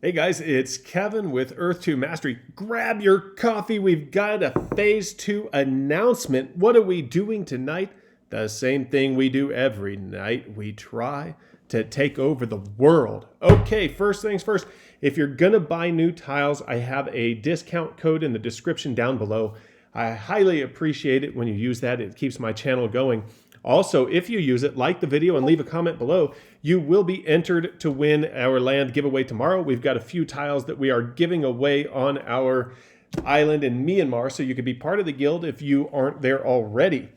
Hey guys, it's Kevin with Earth 2 Mastery. Grab your coffee. We've got a Phase 2 announcement. What are we doing tonight? The same thing we do every night. We try to take over the world. Okay, first things first. If you're going to buy new tiles, I have a discount code in the description down below. I highly appreciate it when you use that. It keeps my channel going. Also, if you use it, like the video and leave a comment below, you will be entered to win our land giveaway tomorrow. We've got a few tiles that we are giving away on our island in Myanmar, so you could be part of the guild if you aren't there already.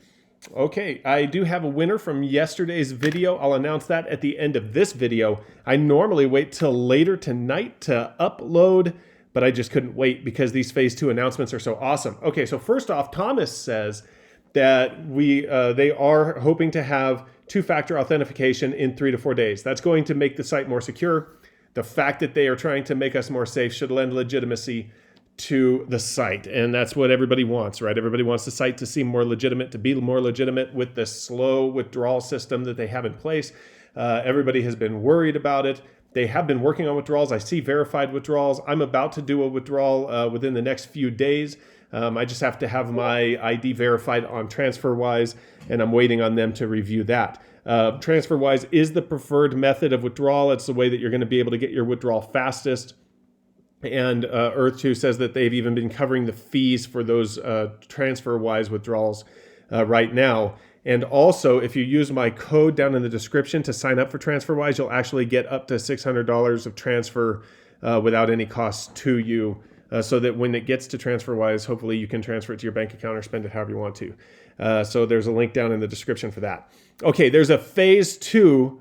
Okay, I do have a winner from yesterday's video. I'll announce that at the end of this video. I normally wait till later tonight to upload, but I just couldn't wait because these Phase 2 announcements are so awesome. Okay, so first off, Thomas says that they are hoping to have two-factor authentication in 3 to 4 days. That's going to make the site more secure. The fact that they are trying to make us more safe should lend legitimacy to the site, and that's what everybody wants, right? Everybody wants the site to seem more legitimate, to be more legitimate with the slow withdrawal system that they have in place. Everybody has been worried about it. They have been working on withdrawals. I see verified withdrawals. I'm about to do a withdrawal within the next few days. I just have to have my ID verified on TransferWise, and I'm waiting on them to review that. TransferWise is the preferred method of withdrawal. It's the way that you're going to be able to get your withdrawal fastest. And Earth2 says that they've even been covering the fees for those TransferWise withdrawals right now. And also, if you use my code down in the description to sign up for TransferWise, you'll actually get up to $600 of transfer without any cost to you. So that when it gets to TransferWise, hopefully you can transfer it to your bank account or spend it however you want to. So there's a link down in the description for that. Okay, there's a Phase 2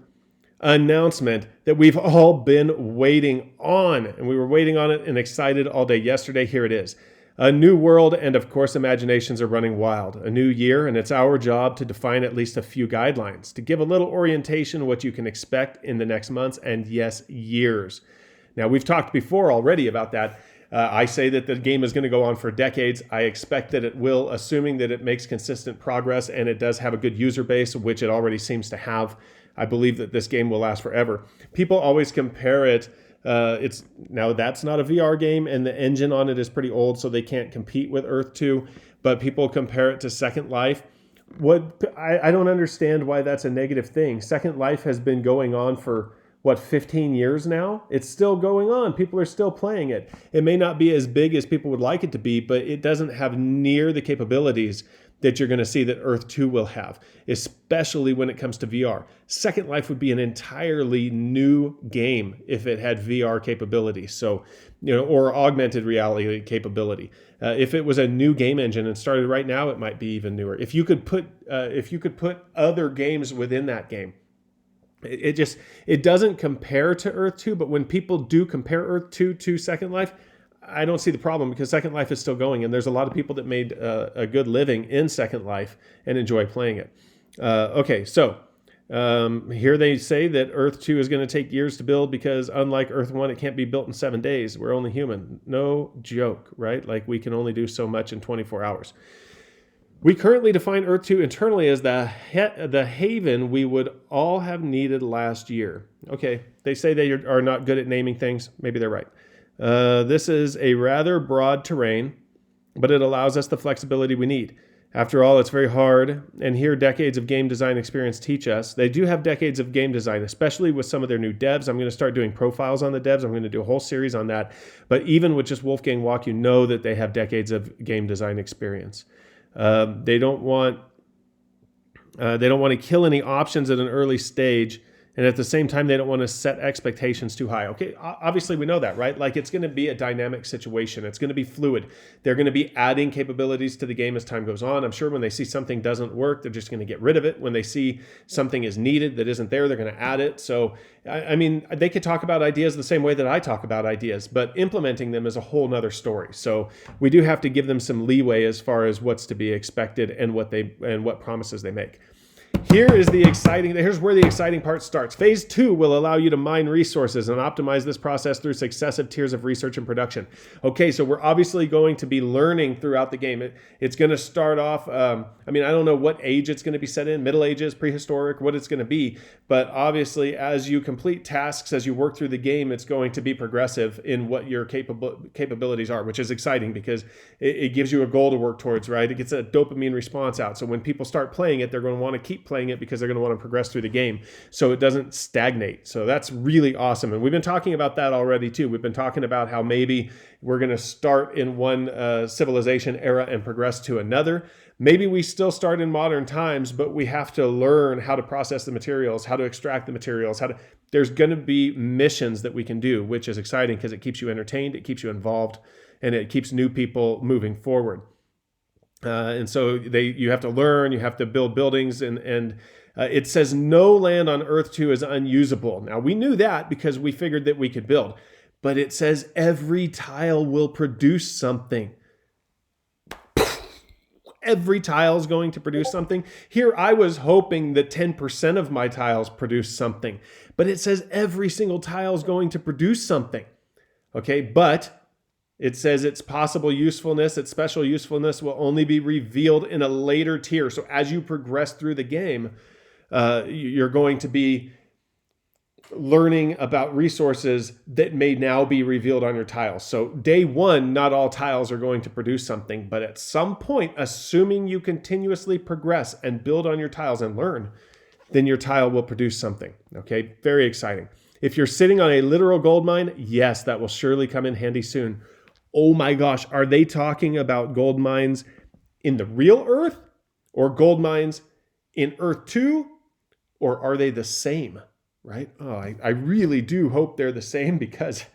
announcement that we've all been waiting on. And we were waiting on it and excited all day yesterday. Here it is. A new world, and of course, imaginations are running wild. A new year, and it's our job to define at least a few guidelines, to give a little orientation what you can expect in the next months and, yes, years. Now, we've talked before already about that. I say that the game is going to go on for decades. I expect that it will, assuming that it makes consistent progress and it does have a good user base, which it already seems to have. I believe that this game will last forever. People always compare it. Now that's not a VR game, and the engine on it is pretty old, so they can't compete with Earth 2. But people compare it to Second Life. I don't understand why that's a negative thing. Second Life has been going on for 15 years now? It's still going on. People are still playing it. It may not be as big as people would like it to be, but it doesn't have near the capabilities that you're going to see that Earth 2 will have, especially when it comes to VR. Second Life would be an entirely new game if it had VR capability, or augmented reality capability. If it was a new game engine and started right now, it might be even newer. If you could put other games within that game, it doesn't compare to Earth 2, but when people do compare Earth 2 to Second Life, I don't see the problem because Second Life is still going, and there's a lot of people that made a good living in Second Life and enjoy playing it. Here they say that Earth 2 is going to take years to build because unlike Earth 1, it can't be built in 7 days. We're only human. No joke, right? Like we can only do so much in 24 hours. We currently define Earth 2 internally as the haven we would all have needed last year. Okay, they say they are not good at naming things. Maybe they're right. This is a rather broad terrain, but it allows us the flexibility we need. After all, it's very hard, and here decades of game design experience teach us. They do have decades of game design, especially with some of their new devs. I'm going to start doing profiles on the devs. I'm going to do a whole series on that. But even with just Wolfgang Walk, you know that they have decades of game design experience. They don't want to kill any options at an early stage, and at the same time, they don't want to set expectations too high. Okay, obviously we know that, right? Like it's going to be a dynamic situation. It's going to be fluid. They're going to be adding capabilities to the game as time goes on. I'm sure when they see something doesn't work, they're just going to get rid of it. When they see something is needed that isn't there, they're going to add it. So, I mean, they could talk about ideas the same way that I talk about ideas, but implementing them is a whole nother story. So we do have to give them some leeway as far as what's to be expected and what promises they make. Here's where the exciting part starts. Phase 2 will allow you to mine resources and optimize this process through successive tiers of research and production. Okay, so we're obviously going to be learning throughout the game. It's going to start off, I don't know what age it's going to be set in, Middle Ages, prehistoric, what it's going to be. But obviously, as you complete tasks, as you work through the game, it's going to be progressive in what your capabilities are, which is exciting because it gives you a goal to work towards, right? It gets a dopamine response out. So when people start playing it, they're going to want to keep playing it because they're going to want to progress through the game so it doesn't stagnate. So that's really awesome. And we've been talking about that already too. We've been talking about how maybe we're going to start in one civilization era and progress to another. Maybe we still start in modern times, but we have to learn how to process the materials, how to extract the materials, there's going to be missions that we can do, which is exciting because it keeps you entertained, it keeps you involved, and it keeps new people moving forward. And so you have to learn, you have to build buildings, and it says no land on Earth 2 is unusable. Now, we knew that because we figured that we could build, but it says every tile will produce something. Every tile is going to produce something. Here, I was hoping that 10% of my tiles produce something, but it says every single tile is going to produce something. Okay, but it says its possible usefulness, its special usefulness will only be revealed in a later tier. So as you progress through the game, you're going to be learning about resources that may now be revealed on your tiles. So day one, not all tiles are going to produce something, but at some point, assuming you continuously progress and build on your tiles and learn, then your tile will produce something. Okay, very exciting. If you're sitting on a literal gold mine, yes, that will surely come in handy soon. Oh my gosh, are they talking about gold mines in the real Earth or gold mines in Earth 2? Or are they the same, right? Oh, I really do hope they're the same because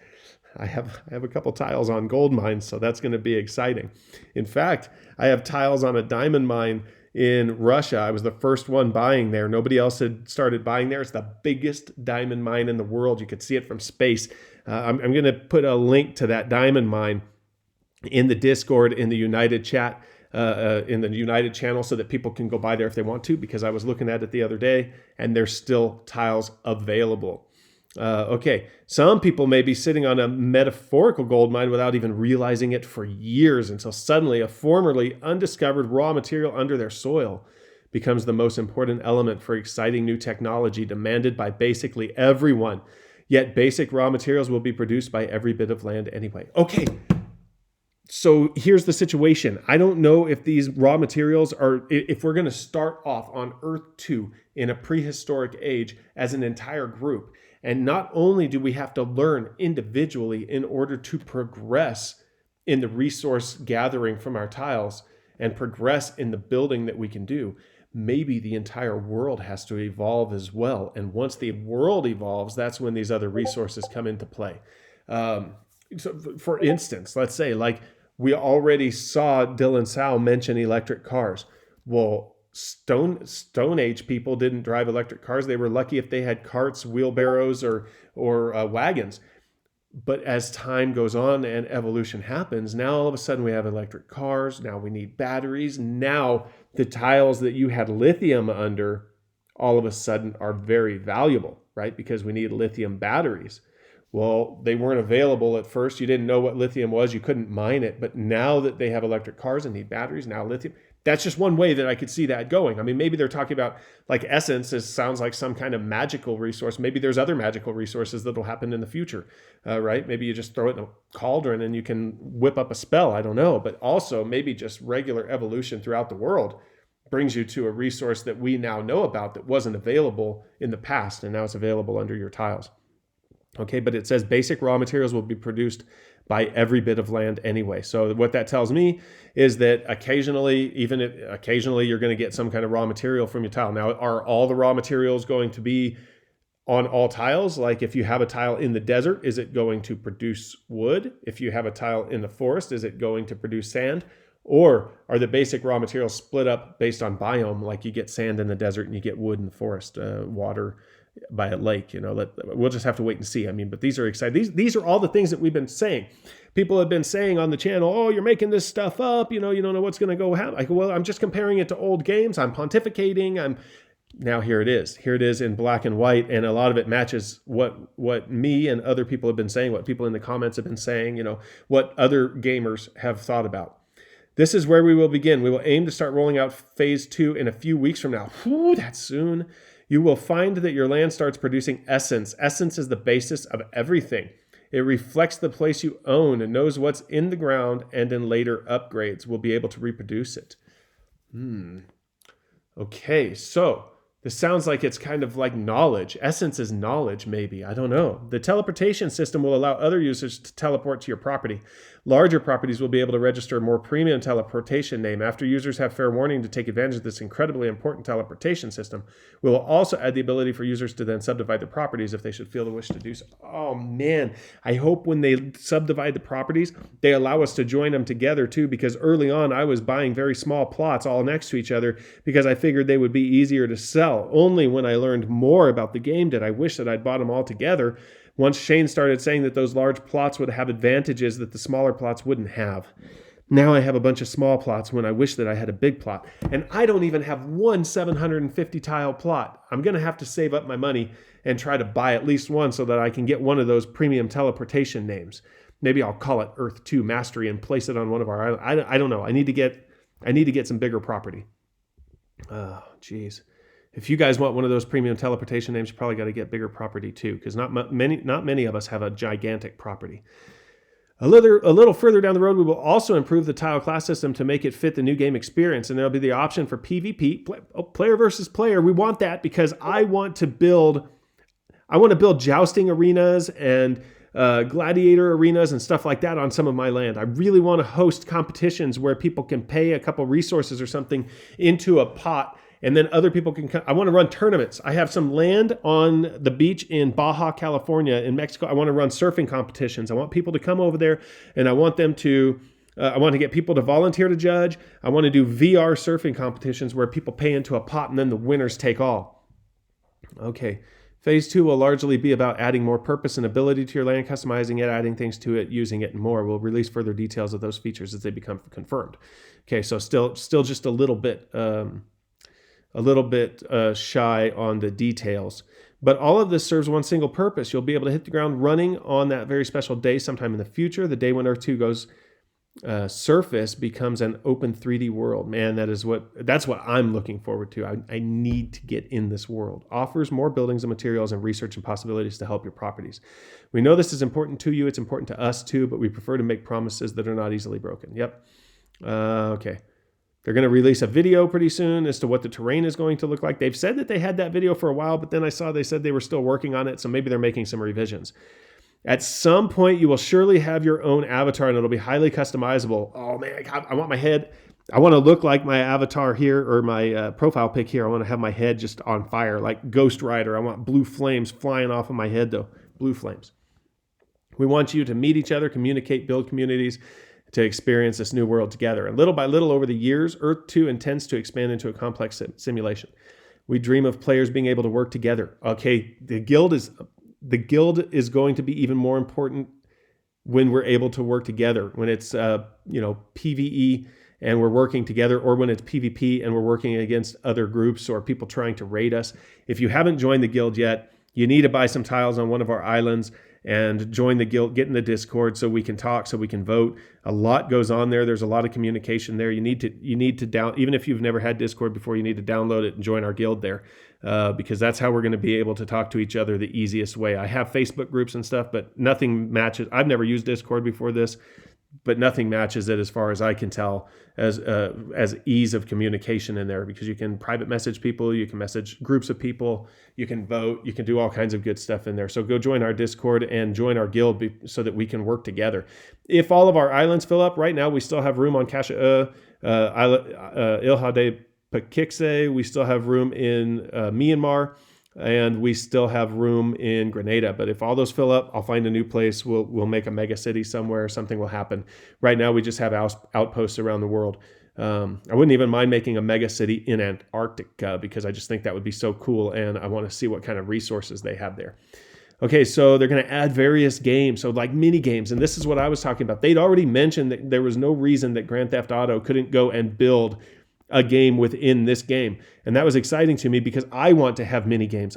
I have a couple tiles on gold mines, so that's going to be exciting. In fact, I have tiles on a diamond mine in Russia. I was the first one buying there. Nobody else had started buying there. It's the biggest diamond mine in the world. You could see it from space. I'm going to put a link to that diamond mine in the Discord, in the United chat, in the United channel, so that people can go by there if they want to, because I was looking at it the other day and there's still tiles available. Okay, some people may be sitting on a metaphorical gold mine without even realizing it for years until suddenly a formerly undiscovered raw material under their soil becomes the most important element for exciting new technology demanded by basically everyone. Yet basic raw materials will be produced by every bit of land anyway. Okay, so here's the situation. I don't know if these raw materials if we're going to start off on Earth 2 in a prehistoric age as an entire group. And not only do we have to learn individually in order to progress in the resource gathering from our tiles and progress in the building that we can do, maybe the entire world has to evolve as well. And once the world evolves, that's when these other resources come into play. So for instance, let's say like we already saw Dylan Sal mention electric cars. Well, Stone Age people didn't drive electric cars. They were lucky if they had carts, wheelbarrows, or wagons. But as time goes on and evolution happens, now all of a sudden we have electric cars. Now we need batteries. Now the tiles that you had lithium under all of a sudden are very valuable, right? Because we need lithium batteries. Well, they weren't available at first. You didn't know what lithium was. You couldn't mine it. But now that they have electric cars and need batteries, now lithium, that's just one way that I could see that going. I mean, maybe they're talking about like essence sounds like some kind of magical resource. Maybe there's other magical resources that'll happen in the future, right? Maybe you just throw it in a cauldron and you can whip up a spell. I don't know. But also maybe just regular evolution throughout the world brings you to a resource that we now know about that wasn't available in the past, and now it's available under your tiles. Okay, but it says basic raw materials will be produced by every bit of land anyway. So what that tells me is that occasionally you're going to get some kind of raw material from your tile. Now, are all the raw materials going to be on all tiles? Like if you have a tile in the desert, is it going to produce wood? If you have a tile in the forest, is it going to produce sand? Or are the basic raw materials split up based on biome? Like you get sand in the desert and you get wood in the forest, water by a lake, we'll just have to wait and see. I mean, but these are exciting. These are all the things that we've been saying. People have been saying on the channel, oh, you're making this stuff up. You don't know what's going to go happen. Well, I'm just comparing it to old games. I'm pontificating. now here it is. Here it is in black and white, and a lot of it matches what me and other people have been saying, what people in the comments have been saying, what other gamers have thought about. This is where we will begin. We will aim to start rolling out phase 2 in a few weeks from now. Whew, that's soon. You will find that your land starts producing essence. Essence is the basis of everything. It reflects the place you own and knows what's in the ground, and in later upgrades will be able to reproduce it. Okay, so this sounds like it's kind of like knowledge. Essence is knowledge, maybe. I don't know. The teleportation system will allow other users to teleport to your property. Larger properties will be able to register a more premium teleportation name. After users have fair warning to take advantage of this incredibly important teleportation system, we will also add the ability for users to then subdivide their properties if they should feel the wish to do so. Oh man, I hope when they subdivide the properties, they allow us to join them together too, because early on I was buying very small plots all next to each other because I figured they would be easier to sell. Only when I learned more about the game did I wish that I'd bought them all together. Once Shane started saying that those large plots would have advantages that the smaller plots wouldn't have. Now I have a bunch of small plots when I wish that I had a big plot. And I don't even have one 750 tile plot. I'm going to have to save up my money and try to buy at least one so that I can get one of those premium teleportation names. Maybe I'll call it Earth 2 Mastery and place it on one of our islands. I don't know. I need to get some bigger property. Oh, geez. If you guys want one of those premium teleportation names, you probably got to get bigger property too, because not many of us have a gigantic property. A little further down the road, we will also improve the tile class system to make it fit the new game experience, and there'll be the option for PvP, player versus player. We want that because I want to build jousting arenas and gladiator arenas and stuff like that on some of my land. I really want to host competitions where people can pay a couple resources or something into a pot, and then other people can come. I want to run tournaments. I have some land on the beach in Baja, California, in Mexico. I want to run surfing competitions. I want people to come over there, and I want them to, I want to get people to volunteer to judge. I want to do VR surfing competitions where people pay into a pot and then the winners take all. Okay. Phase 2 will largely be about adding more purpose and ability to your land, customizing it, adding things to it, using it, and more. We'll release further details of those features as they become confirmed. Okay, so still just a little bit shy on the details. But all of this serves one single purpose. You'll be able to hit the ground running on that very special day sometime in the future. The day when Earth 2 goes surface becomes an open 3D world. Man, that's what I'm looking forward to. I need to get in this world. Offers more buildings and materials and research and possibilities to help your properties. We know this is important to you. It's important to us too, but we prefer to make promises that are not easily broken. Yep. Okay. They're going to release a video pretty soon as to what the terrain is going to look like. They've said that they had that video for a while, but then I saw they said they were still working on it, so maybe they're making some revisions. At some point, you will surely have your own avatar, and it'll be highly customizable. Oh, man, I want my head. I want to look like my avatar here, or my profile pic here. I want to have my head just on fire, like Ghost Rider. I want blue flames flying off of my head, though. Blue flames. We want you to meet each other, communicate, build communities, to experience this new world together. And little by little over the years, Earth 2 intends to expand into a complex simulation. We dream of players being able to work together. Okay, the guild is going to be even more important when we're able to work together. When it's PvE and we're working together, or when it's PvP and we're working against other groups or people trying to raid us. If you haven't joined the guild yet, you need to buy some tiles on one of our islands and join the guild, get in the Discord so we can talk, so we can vote. A lot goes on there. There's a lot of communication there. You need to even if you've never had Discord before, you need to download it and join our guild there, because that's how we're going to be able to talk to each other the easiest way. I have Facebook groups and stuff, but nothing matches. I've never used Discord before this, but nothing matches it as far as I can tell as ease of communication in there, because you can private message people, you can message groups of people, you can vote, you can do all kinds of good stuff in there. So go join our Discord and join our guild so that we can work together. If all of our islands fill up, right now we still have room on Kasha, Ilha de Pakikse, we still have room in Myanmar, and we still have room in Grenada. But if all those fill up, I'll find a new place. We'll make a mega city somewhere. Something will happen. Right now, we just have outposts around the world. I wouldn't even mind making a mega city in Antarctica, because I just think that would be so cool, and I want to see what kind of resources they have there. Okay, so they're going to add various games, so like mini games, and this is what I was talking about. They'd already mentioned that there was no reason that Grand Theft Auto couldn't go and build a game within this game. And that was exciting to me because I want to have mini games.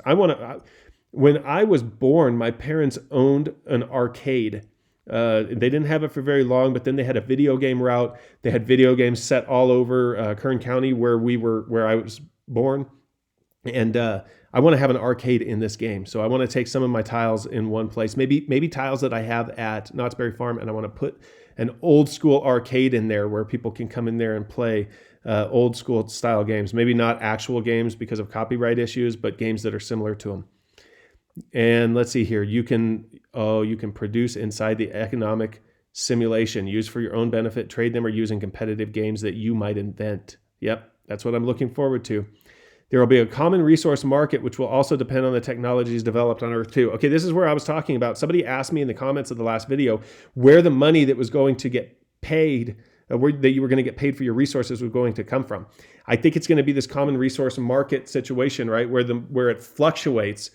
When I was born, my parents owned an arcade. They didn't have it for very long, but then they had a video game route. They had video games set all over Kern County where I was born. And I want to have an arcade in this game. So I want to take some of my tiles in one place, maybe tiles that I have at Knott's Berry Farm, and I want to put an old school arcade in there where people can come in there and play old school style games. Maybe not actual games because of copyright issues, but games that are similar to them. And let's see here. You can produce inside the economic simulation, use for your own benefit, trade them, or use in competitive games that you might invent. Yep, that's what I'm looking forward to. There will be a common resource market, which will also depend on the technologies developed on Earth 2. Okay, this is where I was talking about. Somebody asked me in the comments of the last video where the money that was going to get paid, that you were going to get paid for your resources was going to come from. I think it's going to be this common resource market situation, right, where it fluctuates.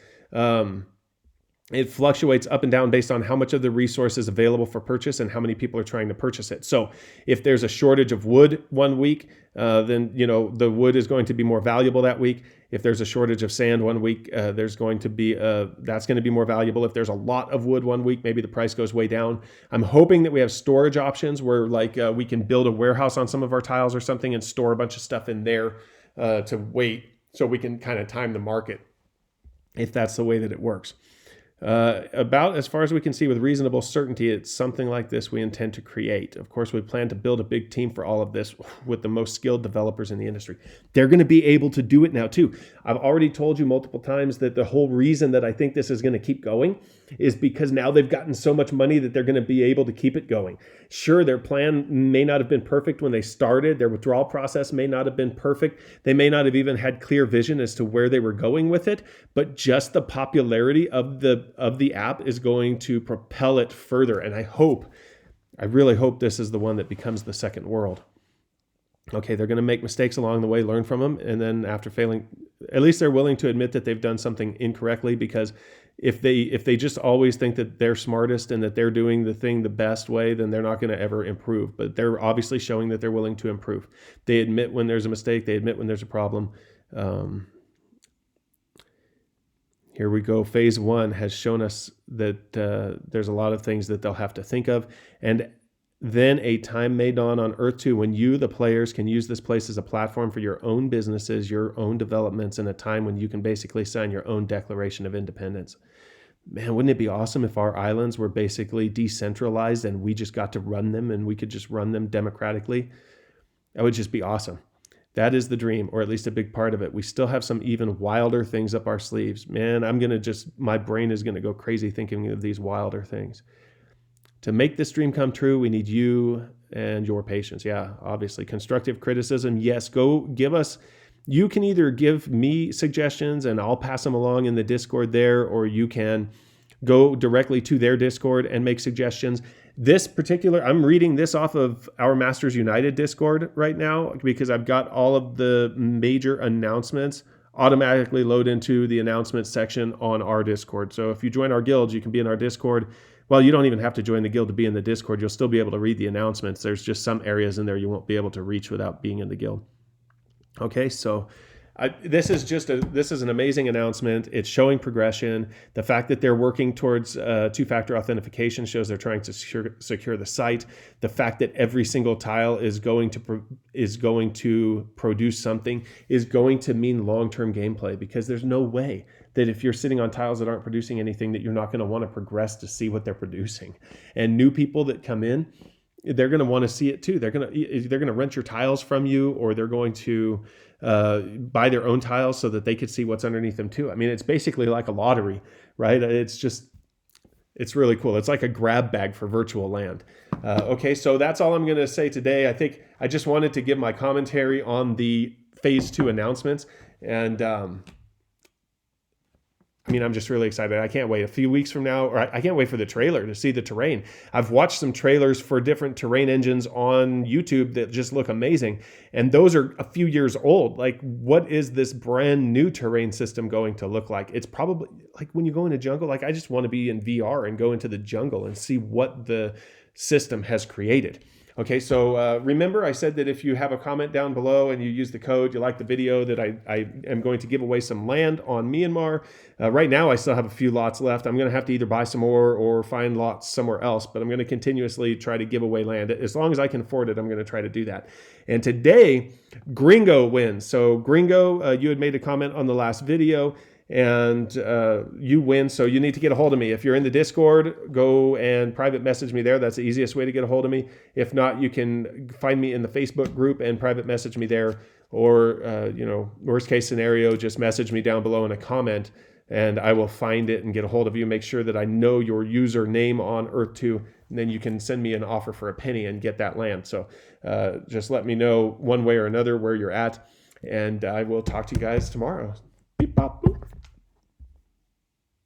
It fluctuates up and down based on how much of the resource is available for purchase and how many people are trying to purchase it. So if there's a shortage of wood one week, then the wood is going to be more valuable that week. If there's a shortage of sand one week, that's going to be more valuable. If there's a lot of wood one week, maybe the price goes way down. I'm hoping that we have storage options where we can build a warehouse on some of our tiles or something and store a bunch of stuff in there to wait, so we can kind of time the market if that's the way that it works. About as far as we can see with reasonable certainty, it's something like this we intend to create. Of course, we plan to build a big team for all of this with the most skilled developers in the industry. They're going to be able to do it now too. I've already told you multiple times that the whole reason that I think this is going to keep going is because now they've gotten so much money that they're going to be able to keep it going. Sure, their plan may not have been perfect when they started. Their withdrawal process may not have been perfect. They may not have even had clear vision as to where they were going with it, but just the popularity of the app is going to propel it further. And I really hope this is the one that becomes the second world. Okay, they're going to make mistakes along the way, learn from them, and then after failing, at least they're willing to admit that they've done something incorrectly, because if they just always think that they're smartest and that they're doing the thing the best way, then they're not going to ever improve. But they're obviously showing that they're willing to improve. They admit when there's a mistake. They admit when there's a problem. Here we go. Phase 1 has shown us that there's a lot of things that they'll have to think of. And then a time may dawn on Earth 2 when you, the players, can use this place as a platform for your own businesses, your own developments, in a time when you can basically sign your own Declaration of Independence. Man, wouldn't it be awesome if our islands were basically decentralized and we just got to run them and we could just run them democratically? That would just be awesome. That is the dream, or at least a big part of it. We still have some even wilder things up our sleeves. Man, my brain is going to go crazy thinking of these wilder things. To make this dream come true, we need you and your patience. Yeah, obviously. Constructive criticism. Yes, go give us. You can either give me suggestions and I'll pass them along in the Discord there, or you can go directly to their Discord and make suggestions. This particular, I'm reading this off of our Masters United Discord right now because I've got all of the major announcements automatically load into the announcements section on our Discord. So if you join our guild, you can be in our Discord. Well, you don't even have to join the guild to be in the Discord. You'll still be able to read the announcements. There's just some areas in there you won't be able to reach without being in the guild. Okay, so this is an amazing announcement. It's showing progression. The fact that they're working towards two-factor authentication shows they're trying to secure the site. The fact that every single tile is going to produce something is going to mean long-term gameplay, because there's no way that if you're sitting on tiles that aren't producing anything that you're not going to want to progress to see what they're producing. And new people that come in, they're going to want to see it too. They're going to rent your tiles from you, or they're going to buy their own tiles so that they could see what's underneath them too. I mean, it's basically like a lottery, right? It's really cool. It's like a grab bag for virtual land. Okay, so that's all I'm going to say today. I think I just wanted to give my commentary on the Phase 2 announcements, and I'm just really excited. I can't wait. A few weeks from now, or I can't wait for the trailer to see the terrain. I've watched some trailers for different terrain engines on YouTube that just look amazing. And those are a few years old. Like, what is this brand new terrain system going to look like? It's probably like when you go in a jungle, like I just want to be in VR and go into the jungle and see what the system has created. Okay, so remember I said that if you have a comment down below and you use the code, you like the video, that I am going to give away some land on Myanmar. Right now I still have a few lots left. I'm going to have to either buy some more or find lots somewhere else, but I'm going to continuously try to give away land. As long as I can afford it, I'm going to try to do that. And today, Gringo wins. So Gringo, you had made a comment on the last video, and you win. So you need to get a hold of me. If you're in the Discord, go and private message me there. That's the easiest way to get a hold of me. If not, you can find me in the Facebook group and private message me there. Or, worst case scenario, just message me down below in a comment, and I will find it and get a hold of you. Make sure that I know your username on Earth2, and then you can send me an offer for a penny and get that land. So just let me know one way or another where you're at, and I will talk to you guys tomorrow. Beep, bop, boop.